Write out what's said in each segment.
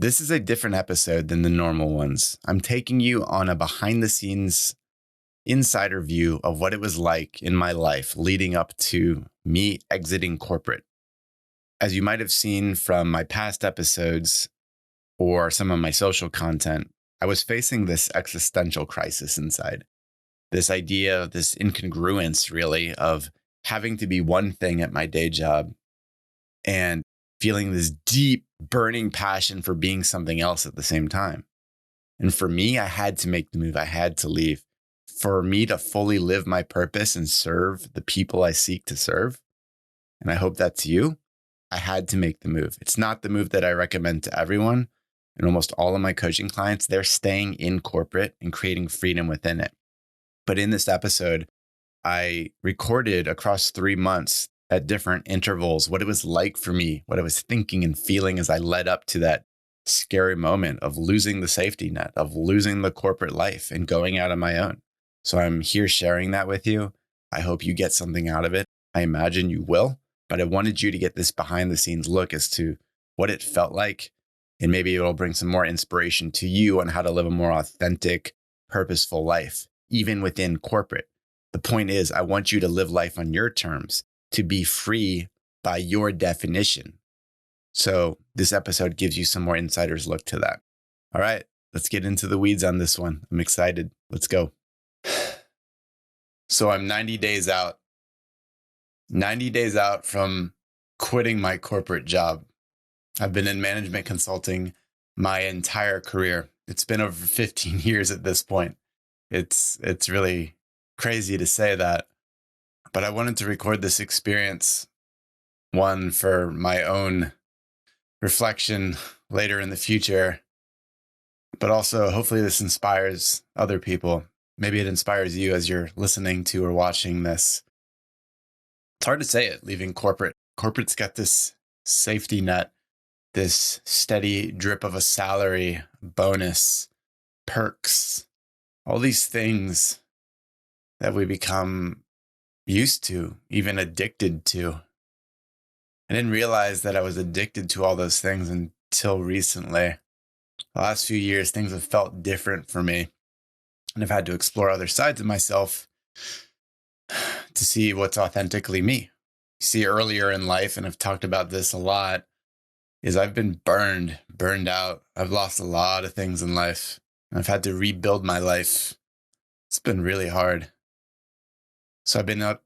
This is a different episode than the normal ones. I'm taking you on a behind the scenes insider view of what it was like in my life leading up to me exiting corporate. As you might have seen from my past episodes or some of my social content, I was facing this existential crisis inside. This idea, this incongruence, really, of having to be one thing at my day job and feeling this deep, burning passion for being something else at the same time. And for me, I had to make the move. I had to leave. For me to fully live my purpose and serve the people I seek to serve, and I hope that's you, I had to make the move. It's not the move that I recommend to everyone. And almost all of my coaching clients, they're staying in corporate and creating freedom within it. But in this episode, I recorded across 3 months at different intervals what it was like for me, what I was thinking and feeling as I led up to that scary moment of losing the safety net, of losing the corporate life and going out on my own. So I'm here sharing that with you. I hope you get something out of it. I imagine you will, but I wanted you to get this behind the scenes look as to what it felt like. And maybe it'll bring some more inspiration to you on how to live a more authentic, purposeful life, even within corporate. The point is, I want you to live life on your terms, to be free by your definition. So this episode gives you some more insider's look to that. All right, let's get into the weeds on this one. I'm excited. Let's go. So I'm 90 days out. 90 days out from quitting my corporate job. I've been in management consulting my entire career. It's been over 15 years at this point. It's really crazy to say that, but I wanted to record this experience, one for my own reflection later in the future, but also hopefully this inspires other people. Maybe it inspires you as you're listening to or watching this. It's hard to say it, leaving corporate. Corporate's got this safety net, this steady drip of a salary, bonus, perks, all these things that we become used to, even addicted to. I didn't realize that I was addicted to all those things until recently. The last few years, things have felt different for me. And I've had to explore other sides of myself to see what's authentically me. You see, earlier in life, and I've talked about this a lot, is I've been burned out. I've lost a lot of things in life. And I've had to rebuild my life. It's been really hard. So I've been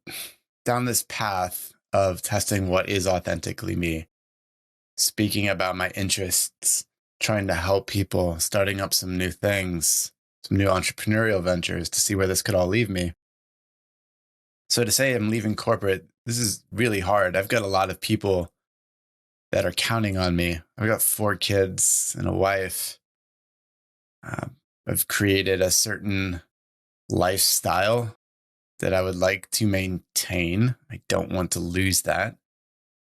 down this path of testing what is authentically me, speaking about my interests, trying to help people, starting up some new things, some new entrepreneurial ventures to see where this could all leave me. So to say I'm leaving corporate, this is really hard. I've got a lot of people that are counting on me. I've got 4 kids and a wife. I've created a certain lifestyle that I would like to maintain. I don't want to lose that.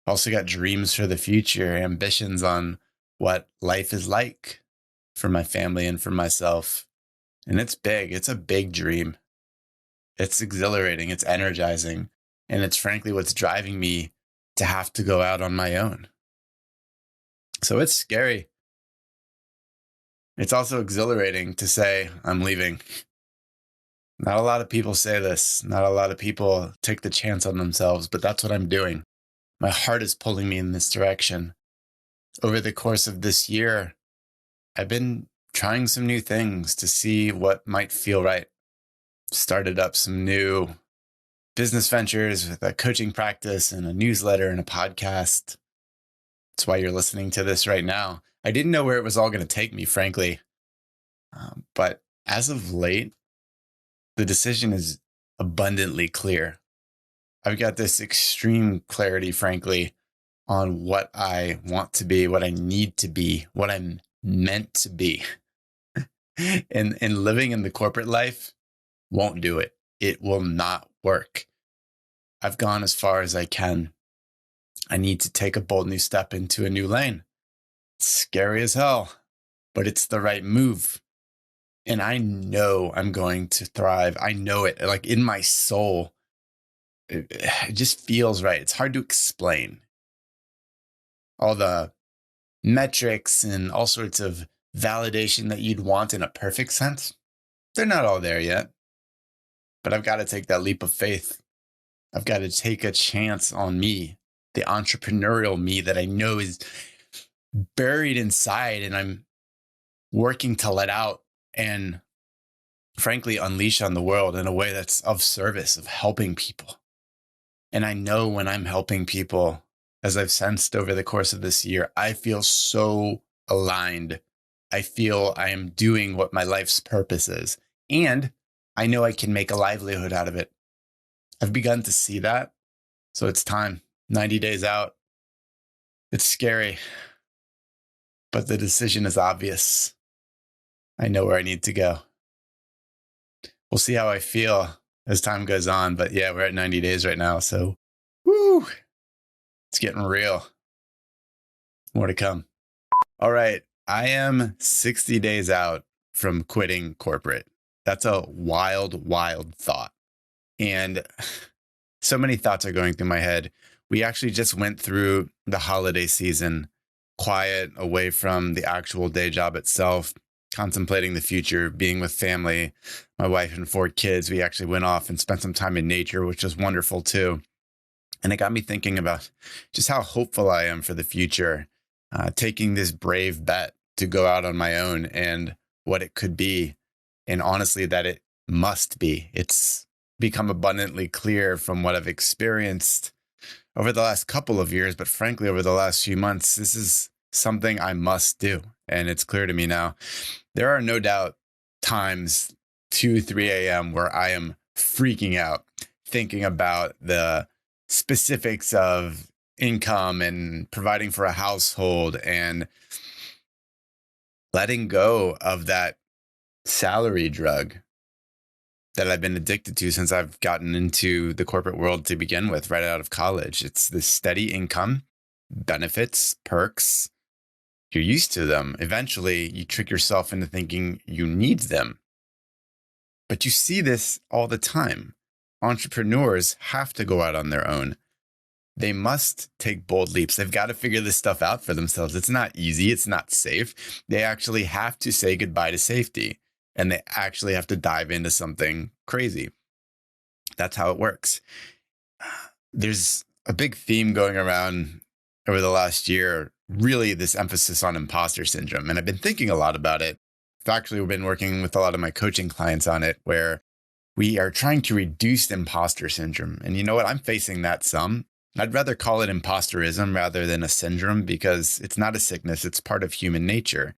I've also got dreams for the future, ambitions on what life is like for my family and for myself. And it's big. It's a big dream. It's exhilarating. It's energizing. And it's frankly what's driving me to have to go out on my own. So it's scary. It's also exhilarating to say I'm leaving. Not a lot of people say this. Not a lot of people take the chance on themselves, but that's what I'm doing. My heart is pulling me in this direction. Over the course of this year, I've been trying some new things to see what might feel right. Started up some new business ventures with a coaching practice and a newsletter and a podcast. That's why you're listening to this right now. I didn't know where it was all going to take me, frankly. But as of late, the decision is abundantly clear. I've got this extreme clarity, frankly, on what I want to be, what I need to be, what I'm meant to be. And living in the corporate life won't do it. It will not work. I've gone as far as I can. I need to take a bold new step into a new lane. It's scary as hell, but it's the right move. And I know I'm going to thrive. I know it, like in my soul. It just feels right. It's hard to explain. All the metrics and all sorts of validation that you'd want in a perfect sense. They're not all there yet, but I've got to take that leap of faith. I've got to take a chance on me, the entrepreneurial me that I know is buried inside and I'm working to let out and frankly unleash on the world in a way that's of service, of helping people. And I know when I'm helping people, as I've sensed over the course of this year, I feel so aligned. I feel I am doing what my life's purpose is. And I know I can make a livelihood out of it. I've begun to see that. So it's time. 90 days out. It's scary, but the decision is obvious. I know where I need to go. We'll see how I feel as time goes on. But yeah, we're at 90 days right now. So, woo, it's getting real. More to come. All right. I am 60 days out from quitting corporate. That's a wild, wild thought. And so many thoughts are going through my head. We actually just went through the holiday season, quiet, away from the actual day job itself, contemplating the future, being with family, my wife and 4 kids. We actually went off and spent some time in nature, which was wonderful too. And it got me thinking about just how hopeful I am for the future, taking this brave bet to go out on my own and what it could be. And honestly, that it must be. It's become abundantly clear from what I've experienced over the last couple of years, but frankly, over the last few months, this is something I must do. And it's clear to me now. There are no doubt times 2, 3 a.m. where I am freaking out, thinking about the specifics of income and providing for a household and letting go of that salary drug that I've been addicted to since I've gotten into the corporate world to begin with, right out of college. It's this steady income, benefits, perks. You're used to them. Eventually, you trick yourself into thinking you need them. But you see this all the time. Entrepreneurs have to go out on their own. They must take bold leaps. They've got to figure this stuff out for themselves. It's not easy. It's not safe. They actually have to say goodbye to safety. And they actually have to dive into something crazy. That's how it works. There's a big theme going around over the last year, really this emphasis on imposter syndrome. And I've been thinking a lot about it. I've actually been working with a lot of my coaching clients on it, where we are trying to reduce imposter syndrome. And you know what? I'm facing that some. I'd rather call it imposterism rather than a syndrome, because it's not a sickness. It's part of human nature.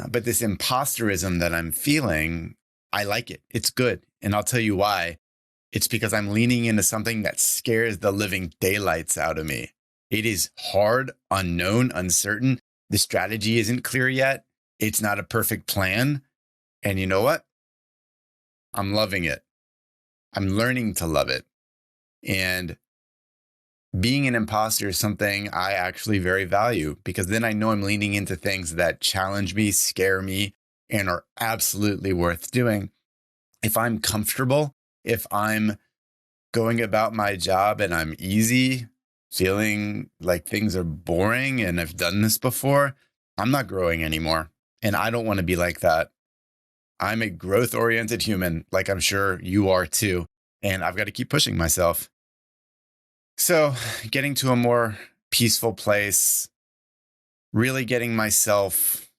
But this imposterism that I'm feeling, I like it. It's good. And I'll tell you why. It's because I'm leaning into something that scares the living daylights out of me. It is hard, unknown, uncertain. The strategy isn't clear yet. It's not a perfect plan. And you know what? I'm loving it. I'm learning to love it. And being an imposter is something I actually very value, because then I know I'm leaning into things that challenge me, scare me, and are absolutely worth doing. If I'm comfortable, if I'm going about my job and I'm easy, feeling like things are boring and I've done this before, I'm not growing anymore. And I don't want to be like that. I'm a growth-oriented human, like I'm sure you are too. And I've got to keep pushing myself. So getting to a more peaceful place, really getting myself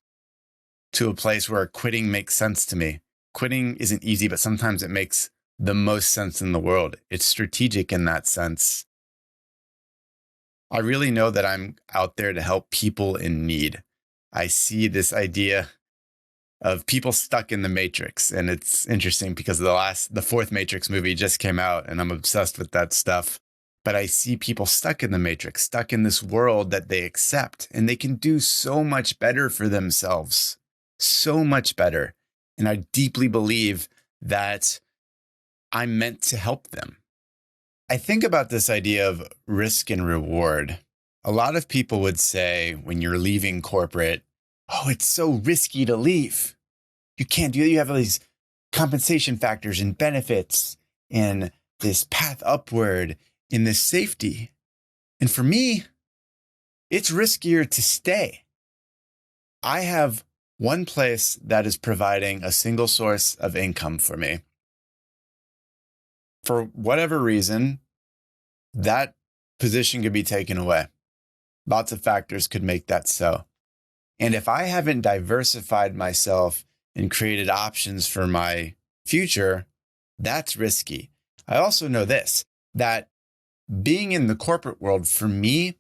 to a place where quitting makes sense to me. Quitting isn't easy, but sometimes it makes the most sense in the world. It's strategic in that sense. I really know that I'm out there to help people in need. I see this idea of people stuck in the Matrix. And it's interesting because the 4th Matrix movie just came out and I'm obsessed with that stuff. But I see people stuck in the Matrix, stuck in this world that they accept, and they can do so much better for themselves, so much better. And I deeply believe that I'm meant to help them. I think about this idea of risk and reward. A lot of people would say when you're leaving corporate, oh, it's so risky to leave. You can't do it. You have all these compensation factors and benefits and this path upward in this safety. And for me, it's riskier to stay. I have one place that is providing a single source of income for me. For whatever reason, that position could be taken away. Lots of factors could make that so. And if I haven't diversified myself and created options for my future, that's risky. I also know this, that being in the corporate world, for me,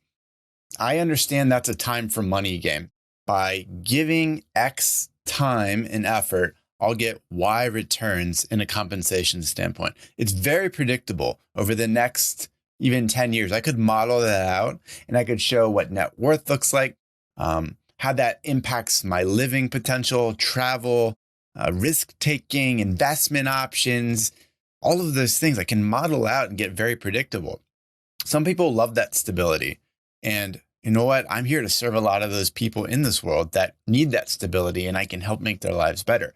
I understand that's a time for money game. By giving X time and effort, I'll get Y returns in a compensation standpoint. It's very predictable over the next even 10 years. I could model that out and I could show what net worth looks like, how that impacts my living potential, travel, risk taking, investment options, all of those things I can model out and get very predictable. Some people love that stability. And you know what? I'm here to serve a lot of those people in this world that need that stability, and I can help make their lives better.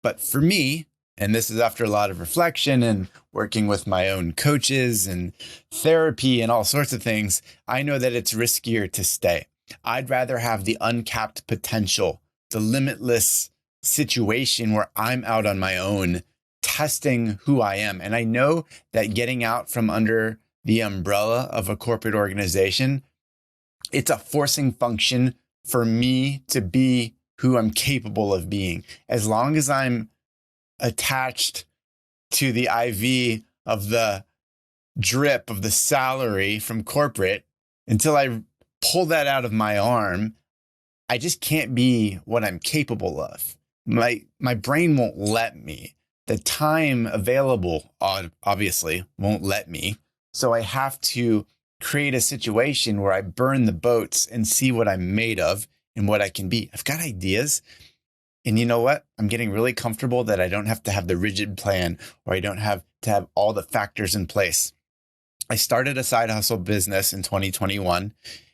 But for me, and this is after a lot of reflection and working with my own coaches and therapy and all sorts of things, I know that it's riskier to stay. I'd rather have the uncapped potential, the limitless situation where I'm out on my own, testing who I am. And I know that getting out from under the umbrella of a corporate organization, it's a forcing function for me to be who I'm capable of being. As long as I'm attached to the IV of the drip of the salary from corporate, until I pull that out of my arm, I just can't be what I'm capable of. My brain won't let me. The time available, obviously, won't let me. So I have to create a situation where I burn the boats and see what I'm made of and what I can be. I've got ideas. And you know what? I'm getting really comfortable that I don't have to have the rigid plan, or I don't have to have all the factors in place. I started a side hustle business in 2021.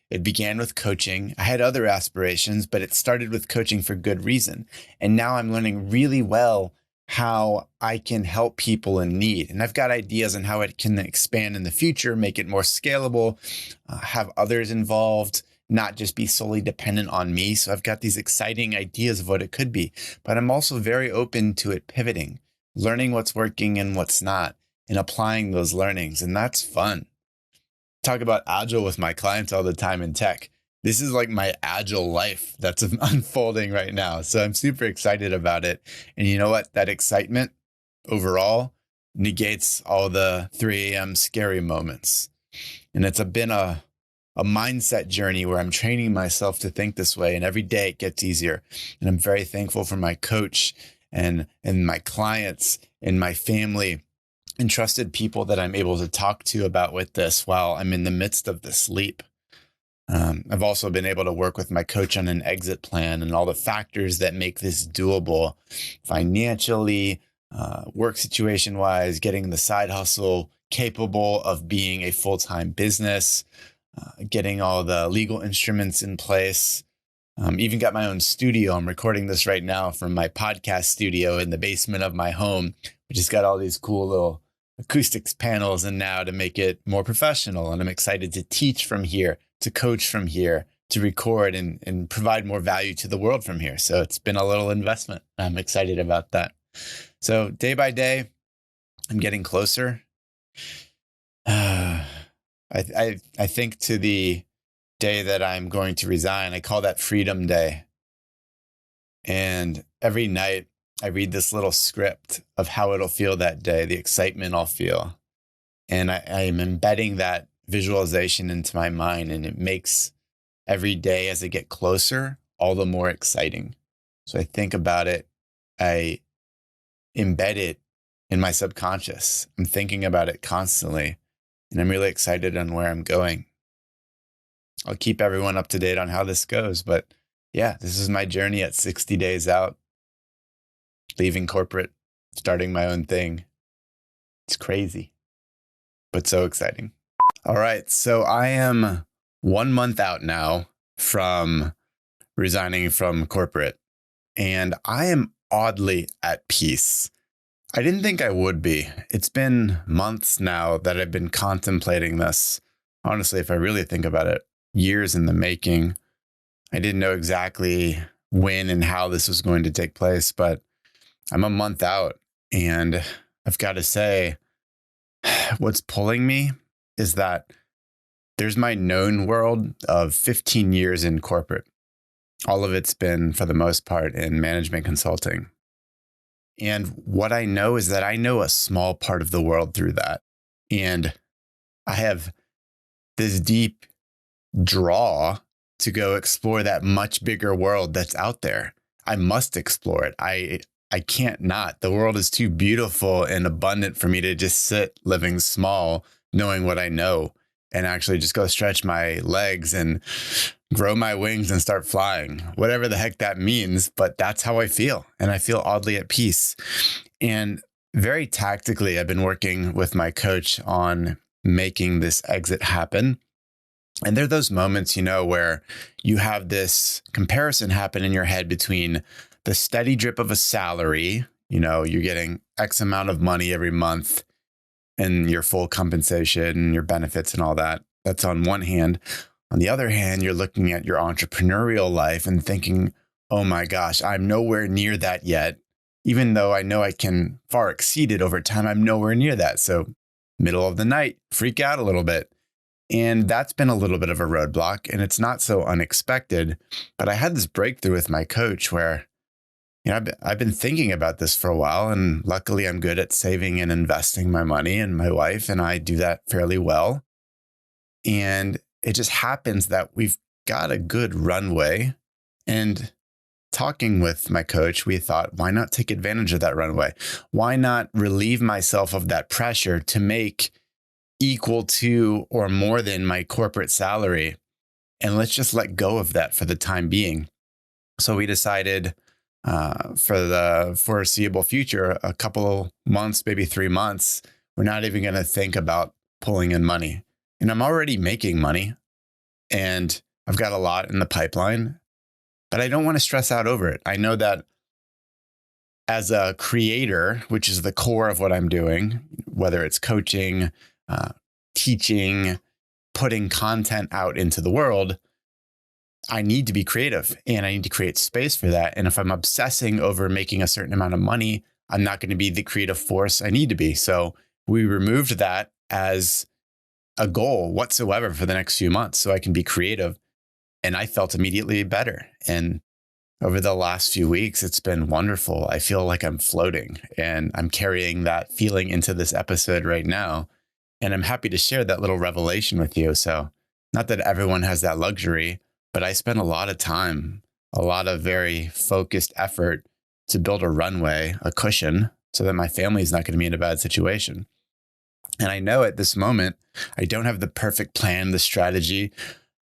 It began with coaching. I had other aspirations, but it started with coaching for good reason. And now I'm learning really well how I can help people in need. And I've got ideas on how it can expand in the future, make it more scalable, have others involved, not just be solely dependent on me. So I've got these exciting ideas of what it could be, but I'm also very open to it pivoting, learning what's working and what's not, and applying those learnings. And that's fun. Talk about agile with my clients all the time in tech. This is like my agile life that's unfolding right now. So I'm super excited about it. And you know what? That excitement overall negates all the 3 a.m. scary moments. And it's been a mindset journey where I'm training myself to think this way. And every day it gets easier. And I'm very thankful for my coach and my clients and my family and trusted people that I'm able to talk to about with this while I'm in the midst of this leap. I've also been able to work with my coach on an exit plan and all the factors that make this doable financially, work situation wise, getting the side hustle capable of being a full-time business, getting all the legal instruments in place. Even got my own studio. I'm recording this right now from my podcast studio in the basement of my home, which has got all these cool little acoustics panels and now to make it more professional. And I'm excited to teach from here, to coach from here, to record and provide more value to the world from here. So it's been a little investment. I'm excited about that. So day by day, I'm getting closer. I think to the day that I'm going to resign. I call that Freedom Day. And every night I read this little script of how it'll feel that day, the excitement I'll feel. And I am embedding that visualization into my mind, and it makes every day as I get closer all the more exciting. So I think about it, I embed it in my subconscious. I'm thinking about it constantly, and I'm really excited on where I'm going. I'll keep everyone up to date on how this goes, but yeah, this is my journey at 60 days out, leaving corporate, starting my own thing. It's crazy, but so exciting. All right. So I am 1 month out now from resigning from corporate, and I am oddly at peace. I didn't think I would be. It's been months now that I've been contemplating this. Honestly, if I really think about it, years in the making. I didn't know exactly when and how this was going to take place, but I'm a month out. And I've got to say, what's pulling me is that there's my known world of 15 years in corporate. All of it's been, for the most part, in management consulting. And what I know is that I know a small part of the world through that. And I have this deep draw to go explore that much bigger world that's out there. I must explore it. I can't not. The world is too beautiful and abundant for me to just sit living small, knowing what I know, and actually just go stretch my legs and grow my wings and start flying, whatever the heck that means. But that's how I feel. And I feel oddly at peace. And very tactically, I've been working with my coach on making this exit happen. And there are those moments, where you have this comparison happen in your head between the steady drip of a salary, you're getting X amount of money every month and your full compensation, your benefits and all that. That's on one hand. On the other hand, you're looking at your entrepreneurial life and thinking, oh my gosh, I'm nowhere near that yet. Even though I know I can far exceed it over time, I'm nowhere near that. So middle of the night, freak out a little bit. And that's been a little bit of a roadblock, and it's not so unexpected. But I had this breakthrough with my coach where, I've been thinking about this for a while, and luckily I'm good at saving and investing my money, and my wife and I do that fairly well. And it just happens that we've got a good runway. And talking with my coach, we thought, why not take advantage of that runway? Why not relieve myself of that pressure to make equal to or more than my corporate salary? And let's just let go of that for the time being. So we decided for the foreseeable future, a couple months, maybe 3 months, we're not even going to think about pulling in money. And I'm already making money and I've got a lot in the pipeline, but I don't want to stress out over it. I know that as a creator, which is the core of what I'm doing, whether it's coaching, teaching, putting content out into the world, I need to be creative and I need to create space for that. And if I'm obsessing over making a certain amount of money, I'm not going to be the creative force I need to be. So we removed that as a goal whatsoever for the next few months so I can be creative. And I felt immediately better. And over the last few weeks, it's been wonderful. I feel like I'm floating, and I'm carrying that feeling into this episode right now. And I'm happy to share that little revelation with you. So not that everyone has that luxury, but I spent a lot of time, a lot of very focused effort to build a runway, a cushion, so that my family is not going to be in a bad situation. And I know at this moment, I don't have the perfect plan, the strategy,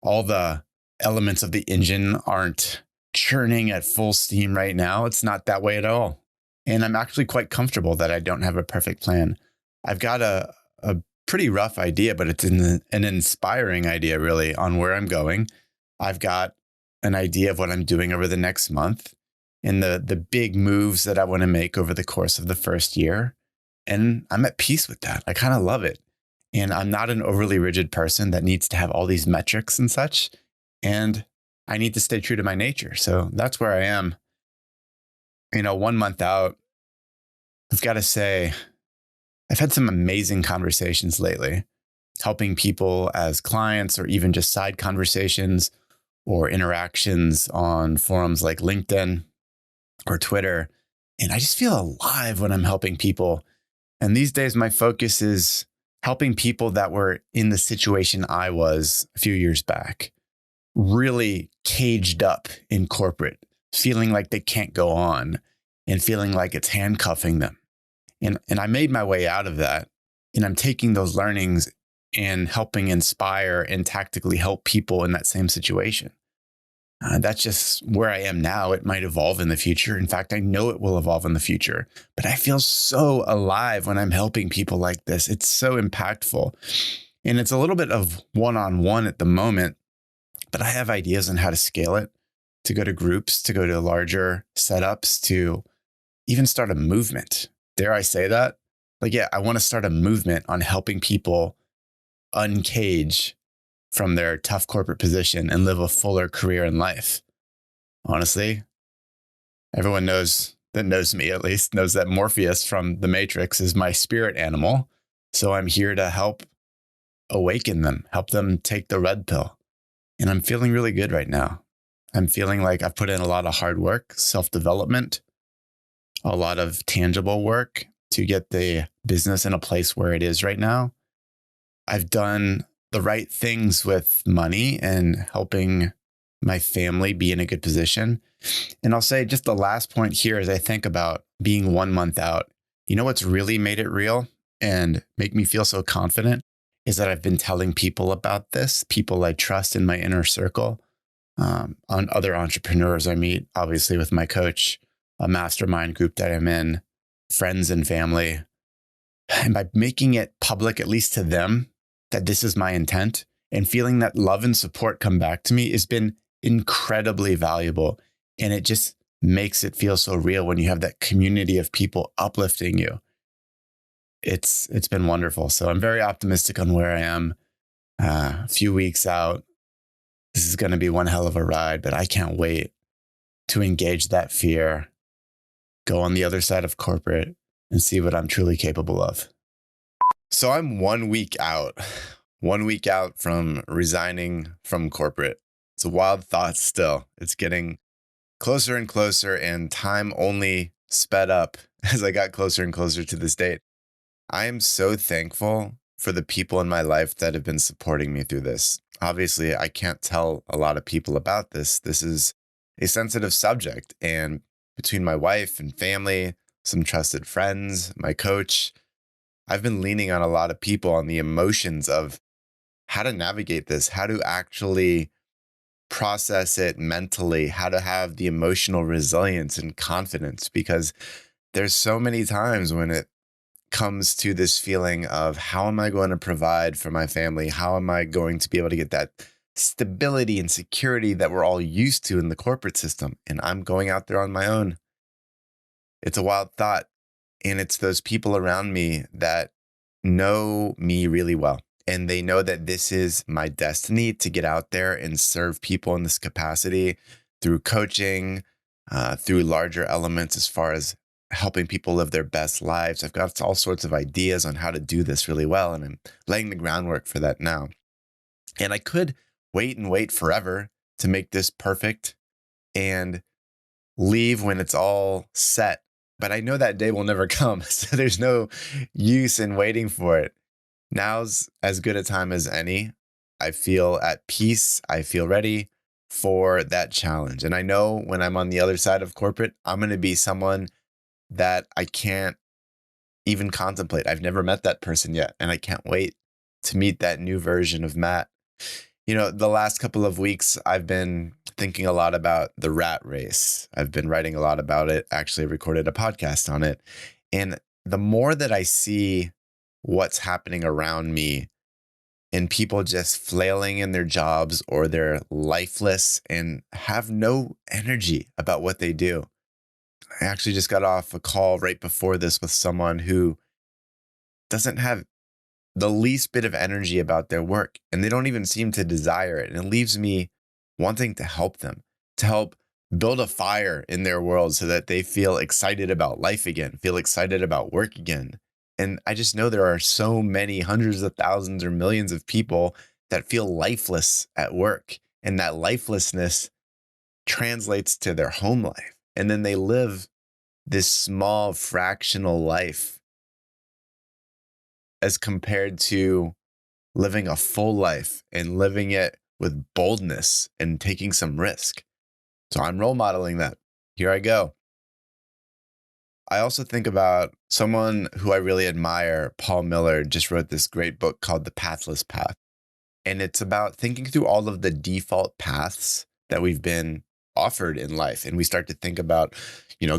all the elements of the engine aren't churning at full steam right now. It's not that way at all. And I'm actually quite comfortable that I don't have a perfect plan. I've got a pretty rough idea, but it's an inspiring idea really on where I'm going. I've got an idea of what I'm doing over the next month and the big moves that I want to make over the course of the first year. And I'm at peace with that. I kind of love it. And I'm not an overly rigid person that needs to have all these metrics and such. And I need to stay true to my nature. So that's where I am. 1 month out, I've got to say, I've had some amazing conversations lately, helping people as clients or even just side conversations or interactions on forums like LinkedIn or Twitter. And I just feel alive when I'm helping people. And these days, my focus is helping people that were in the situation I was a few years back, really caged up in corporate, feeling like they can't go on and feeling like it's handcuffing them. And I made my way out of that. And I'm taking those learnings and helping inspire and tactically help people in that same situation. That's just where I am now. It might evolve in the future. In fact, I know it will evolve in the future. But I feel so alive when I'm helping people like this. It's so impactful. And it's a little bit of one-on-one at the moment, but I have ideas on how to scale it, to go to groups, to go to larger setups, to even start a movement. Dare I say that? I want to start a movement on helping people uncage from their tough corporate position and live a fuller career in life. Honestly, Everyone knows that knows me at least knows that Morpheus from the Matrix is my spirit animal. So I'm here to help awaken them, help them take the red pill. And I'm feeling really good right now. I'm feeling like I've put in a lot of hard work, self development, a lot of tangible work to get the business in a place where it is right now. I've done the right things with money and helping my family be in a good position. And I'll say just the last point here as I think about being 1 month out, you know what's really made it real and make me feel so confident is that I've been telling people about this, people I trust in my inner circle, on other entrepreneurs I meet, obviously with my coach, a mastermind group that I'm in, friends and family. And by making it public, at least to them, that this is my intent and feeling that love and support come back to me has been incredibly valuable. And it just makes it feel so real when you have that community of people uplifting you. It's been wonderful. So I'm very optimistic on where I am. A few weeks out, this is going to be one hell of a ride, but I can't wait to engage that fear, go on the other side of corporate, and see what I'm truly capable of. So I'm 1 week out, 1 week out from resigning from corporate. It's a wild thought still. It's getting closer and closer, and time only sped up as I got closer and closer to this date. I am so thankful for the people in my life that have been supporting me through this. Obviously, I can't tell a lot of people about this. This is a sensitive subject. And between my wife and family, some trusted friends, my coach, I've been leaning on a lot of people on the emotions of how to navigate this, how to actually process it mentally, how to have the emotional resilience and confidence, because there's so many times when it comes to this feeling of how am I going to provide for my family? How am I going to be able to get that stability and security that we're all used to in the corporate system? And I'm going out there on my own. It's a wild thought. And it's those people around me that know me really well. And they know that this is my destiny to get out there and serve people in this capacity through coaching, through larger elements as far as helping people live their best lives. I've got all sorts of ideas on how to do this really well, and I'm laying the groundwork for that now. And I could wait and wait forever to make this perfect and leave when it's all set. But I know that day will never come. So there's no use in waiting for it. Now's as good a time as any. I feel at peace. I feel ready for that challenge. And I know when I'm on the other side of corporate, I'm going to be someone that I can't even contemplate. I've never met that person yet. And I can't wait to meet that new version of Matt. You know, the last couple of weeks, I've been thinking a lot about the rat race. I've been writing a lot about it, actually recorded a podcast on it. And the more that I see what's happening around me and people just flailing in their jobs or they're lifeless and have no energy about what they do. I actually just got off a call right before this with someone who doesn't have the least bit of energy about their work and they don't even seem to desire it. And it leaves me wanting to help them, to help build a fire in their world so that they feel excited about life again, feel excited about work again. And I just know there are so many hundreds of thousands or millions of people that feel lifeless at work. And that lifelessness translates to their home life. And then they live this small fractional life as compared to living a full life and living it with boldness and taking some risk. So I'm role modeling that. Here I go. I also think about someone who I really admire, Paul Miller, just wrote this great book called The Pathless Path. And it's about thinking through all of the default paths that we've been offered in life. And we start to think about,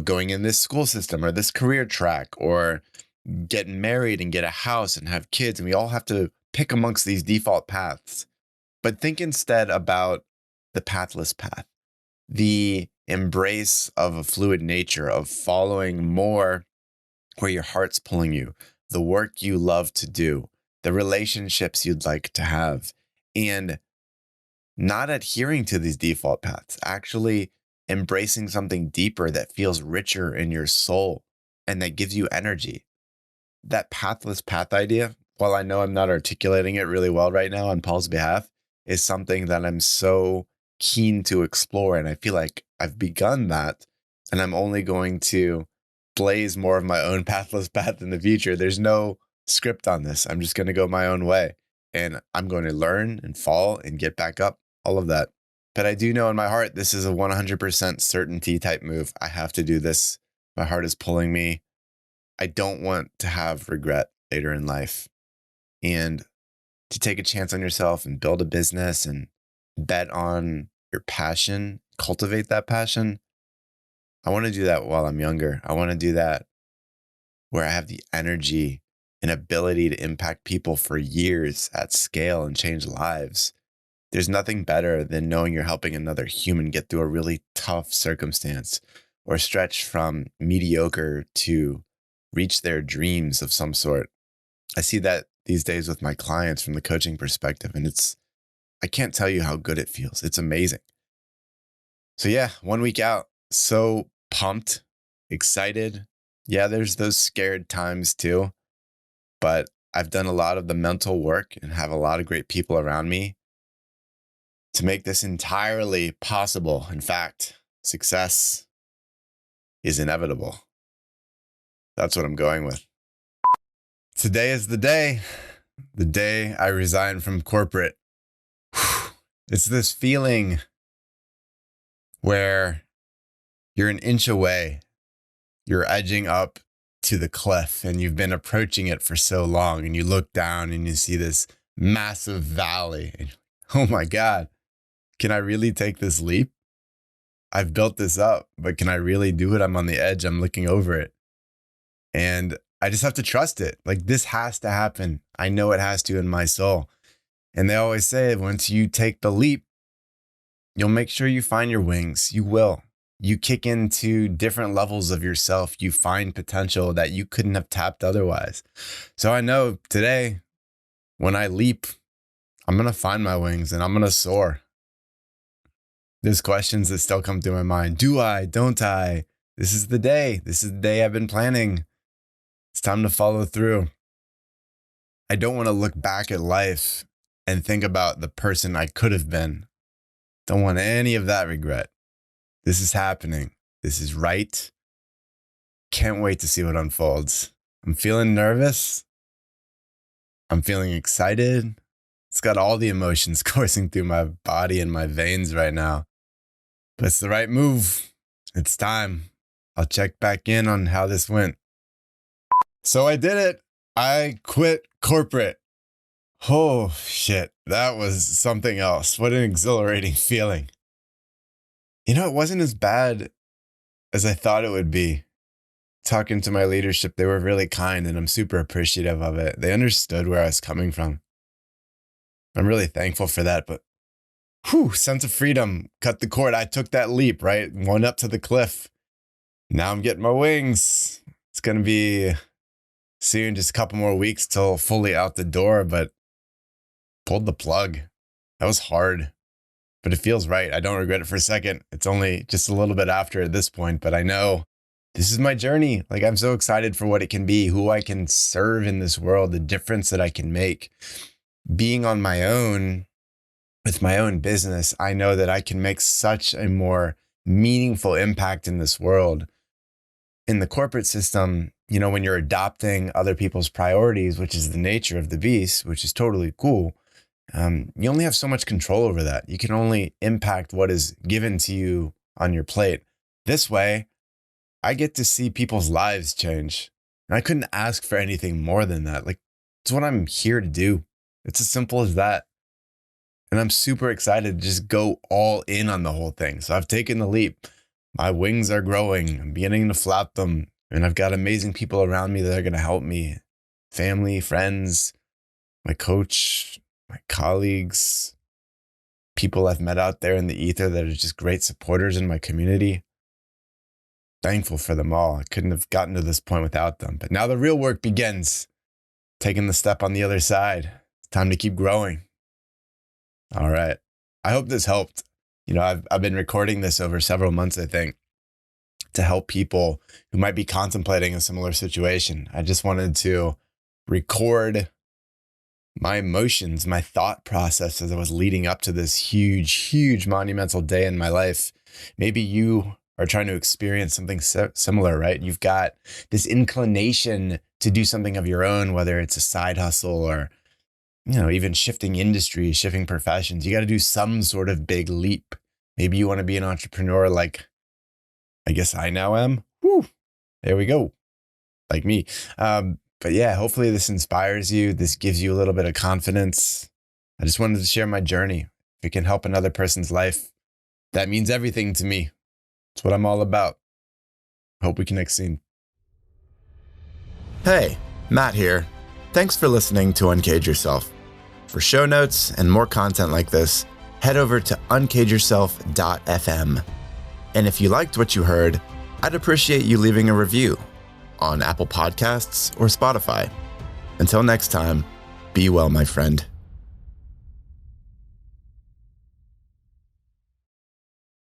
going in this school system or this career track or getting married and get a house and have kids. And we all have to pick amongst these default paths. But think instead about the pathless path, the embrace of a fluid nature of following more where your heart's pulling you, the work you love to do, the relationships you'd like to have, and not adhering to these default paths, actually embracing something deeper that feels richer in your soul and that gives you energy. That pathless path idea, while I know I'm not articulating it really well right now on Paul's behalf, is something that I'm so keen to explore. And I feel like I've begun that, and I'm only going to blaze more of my own pathless path in the future. There's no script on this. I'm just going to go my own way, and I'm going to learn and fall and get back up, all of that. But I do know in my heart, this is a 100% certainty type move. I have to do this. My heart is pulling me. I don't want to have regret later in life. And to take a chance on yourself and build a business and bet on your passion, cultivate that passion. I want to do that while I'm younger. I want to do that where I have the energy and ability to impact people for years at scale and change lives. There's nothing better than knowing you're helping another human get through a really tough circumstance or stretch from mediocre to reach their dreams of some sort. I see that these days with my clients from the coaching perspective, and I can't tell you how good it feels. It's amazing. So yeah, 1 week out, so pumped, excited. Yeah, there's those scared times too, but I've done a lot of the mental work and have a lot of great people around me to make this entirely possible. In fact, success is inevitable. That's what I'm going with. Today is the day I resign from corporate. It's this feeling where you're an inch away, you're edging up to the cliff, and you've been approaching it for so long, and you look down and you see this massive valley. And oh my God, can I really take this leap? I've built this up, but can I really do it? I'm on the edge. I'm looking over it. And I just have to trust it. Like, this has to happen. I know it has to in my soul. And they always say, once you take the leap, you'll make sure you find your wings. You will. You kick into different levels of yourself. You find potential that you couldn't have tapped otherwise. So I know today, when I leap, I'm going to find my wings and I'm going to soar. There's questions that still come through my mind. Do I? Don't I? This is the day. This is the day I've been planning. It's time to follow through. I don't want to look back at life and think about the person I could have been. Don't want any of that regret. This is happening. This is right. Can't wait to see what unfolds. I'm feeling nervous. I'm feeling excited. It's got all the emotions coursing through my body and my veins right now. But it's the right move. It's time. I'll check back in on how this went. So I did it. I quit corporate. Oh, shit. That was something else. What an exhilarating feeling. You know, it wasn't as bad as I thought it would be. Talking to my leadership, they were really kind, and I'm super appreciative of it. They understood where I was coming from. I'm really thankful for that, but sense of freedom, cut the cord. I took that leap, right? Went up to the cliff. Now I'm getting my wings. It's going to be soon, just a couple more weeks till fully out the door, but pulled the plug. That was hard, but it feels right. I don't regret it for a second. It's only just a little bit after at this point, but I know this is my journey. Like, I'm so excited for what it can be, who I can serve in this world, the difference that I can make. Being on my own with my own business, I know that I can make such a more meaningful impact in this world. In the corporate system, you know, when you're adopting other people's priorities, which is the nature of the beast, which is totally cool, you only have so much control over that. You can only impact what is given to you on your plate. This way, I get to see people's lives change. And I couldn't ask for anything more than that. Like, it's what I'm here to do. It's as simple as that. And I'm super excited to just go all in on the whole thing. So I've taken the leap. My wings are growing. I'm beginning to flap them. And I've got amazing people around me that are going to help me. Family, friends, my coach, my colleagues, people I've met out there in the ether that are just great supporters in my community. Thankful for them all. I couldn't have gotten to this point without them. But now the real work begins. Taking the step on the other side. It's time to keep growing. All right. I hope this helped. I've been recording this over several months, I think, to help people who might be contemplating a similar situation. I just wanted to record my emotions, my thought process as I was leading up to this huge, huge monumental day in my life. Maybe you are trying to experience something similar, right? You've got this inclination to do something of your own, whether it's a side hustle or, even shifting industries, shifting professions. You got to do some sort of big leap. Maybe you want to be an entrepreneur like I guess I now am. Woo, there we go. Like me. But yeah, hopefully this inspires you. This gives you a little bit of confidence. I just wanted to share my journey. If it can help another person's life, that means everything to me. It's what I'm all about. Hope we connect soon. Hey, Matt here. Thanks for listening to Uncage Yourself. For show notes and more content like this, head over to uncageyourself.fm. And if you liked what you heard, I'd appreciate you leaving a review on Apple Podcasts or Spotify. Until next time, be well, my friend.